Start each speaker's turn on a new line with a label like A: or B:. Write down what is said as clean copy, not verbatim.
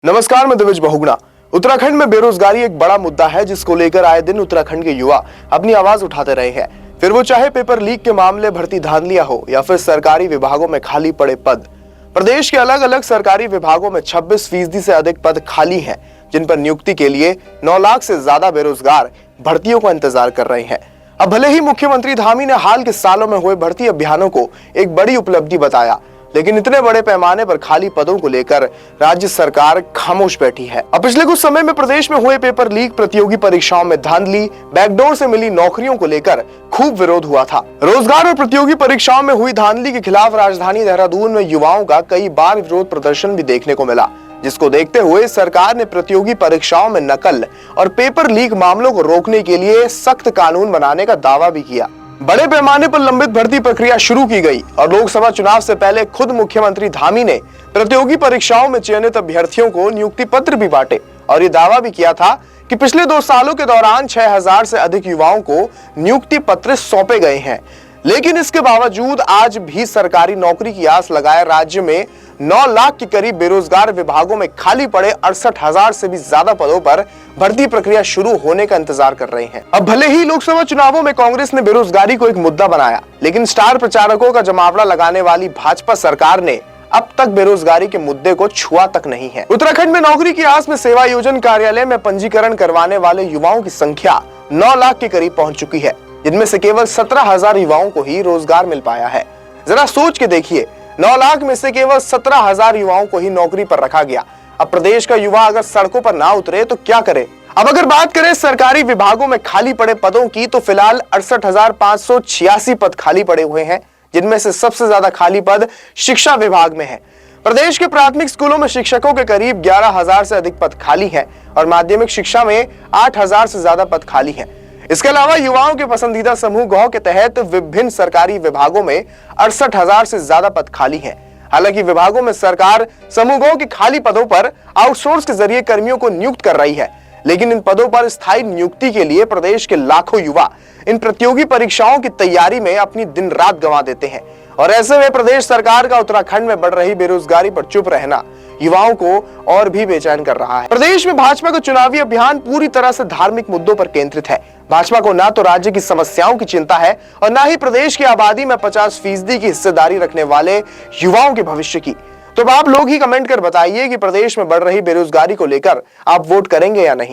A: नमस्कार, मैं दिविज बहुगुणा। उत्तराखंड में बेरोजगारी एक बड़ा मुद्दा है जिसको लेकर आए दिन उत्तराखंड के युवा अपनी आवाज उठाते रहे हैं। फिर वो चाहे पेपर लीक के मामले, भर्ती धांधलियां हो या फिर सरकारी विभागों में खाली पड़े पद। प्रदेश के अलग अलग सरकारी विभागों में 26% से अधिक पद खाली हैं, जिन पर नियुक्ति के लिए 9 लाख से ज्यादा बेरोजगार भर्तियों का इंतजार कर रहे हैं। अब भले ही मुख्यमंत्री धामी ने हाल के सालों में हुए भर्ती अभियानों को एक बड़ी उपलब्धि बताया, लेकिन इतने बड़े पैमाने पर खाली पदों को लेकर राज्य सरकार खामोश बैठी है। अब पिछले कुछ समय में प्रदेश में हुए पेपर लीक, प्रतियोगी परीक्षाओं में धांधली, बैकडोर से मिली नौकरियों को लेकर खूब विरोध हुआ था। रोजगार और प्रतियोगी परीक्षाओं में हुई धांधली के खिलाफ राजधानी देहरादून में युवाओं का कई बार विरोध प्रदर्शन भी देखने को मिला, जिसको देखते हुए सरकार ने प्रतियोगी परीक्षाओं में नकल और पेपर लीक मामलों को रोकने के लिए सख्त कानून बनाने का दावा भी किया। बड़े पैमाने पर लंबित भर्ती प्रक्रिया शुरू की गई और लोकसभा चुनाव से पहले खुद मुख्यमंत्री धामी ने प्रतियोगी परीक्षाओं में चयनित अभ्यर्थियों को नियुक्ति पत्र भी बांटे और ये दावा भी किया था कि पिछले 2 सालों के दौरान 6000 से अधिक युवाओं को नियुक्ति पत्र सौंपे गए हैं। लेकिन इसके बावजूद आज भी सरकारी नौकरी की आस लगाए राज्य में 9 लाख के करीब बेरोजगार विभागों में खाली पड़े 68,000 से भी ज्यादा पदों पर भर्ती प्रक्रिया शुरू होने का इंतजार कर रहे हैं। अब भले ही लोकसभा चुनावों में कांग्रेस ने बेरोजगारी को एक मुद्दा बनाया, लेकिन स्टार प्रचारकों का जमावड़ा लगाने वाली भाजपा सरकार ने अब तक बेरोजगारी के मुद्दे को छुआ तक नहीं है। उत्तराखंड में नौकरी की आस में सेवा योजन कार्यालय में पंजीकरण करवाने वाले युवाओं की संख्या 9 लाख के करीब पहुंच चुकी है, जिनमें से केवल 17,000 युवाओं को ही रोजगार मिल पाया है। जरा सोच के देखिए, 9 लाख में से केवल 17,000 युवाओं को ही नौकरी पर रखा गया। अब प्रदेश का युवा अगर सड़कों पर ना उतरे तो क्या करे? अब अगर बात करें सरकारी विभागों में खाली पड़े पदों की, तो फिलहाल 68,586 पद खाली पड़े हुए हैं, जिनमें से सबसे ज्यादा खाली पद शिक्षा विभाग में है। प्रदेश के प्राथमिक स्कूलों में शिक्षकों के करीब 11,000 से अधिक पद खाली हैं और माध्यमिक शिक्षा में 8,000 से ज्यादा पद खाली हैं। इसके अलावा युवाओं के पसंदीदा समूह गौ के तहत विभिन्न सरकारी विभागों में 68,000 से ज्यादा पद खाली हैं। हालांकि विभागों में सरकार समूह गौ के खाली पदों पर आउटसोर्स के जरिए कर्मियों को नियुक्त कर रही है, लेकिन इन पदों पर स्थायी नियुक्ति के लिए प्रदेश के लाखों युवा इन प्रतियोगी परीक्षाओं की तैयारी में अपनी दिन रात गंवा देते हैं। और ऐसे में प्रदेश सरकार का उत्तराखंड में बढ़ रही बेरोजगारी पर चुप रहना युवाओं को और भी बेचैन कर रहा है। प्रदेश में भाजपा का चुनावी अभियान पूरी तरह से धार्मिक मुद्दों पर केंद्रित है। भाजपा को ना तो राज्य की समस्याओं की चिंता है और ना ही प्रदेश की आबादी में 50% की हिस्सेदारी रखने वाले युवाओं के भविष्य की। तो आप लोग ही कमेंट कर बताइए कि प्रदेश में बढ़ रही बेरोजगारी को लेकर आप वोट करेंगे या नहीं।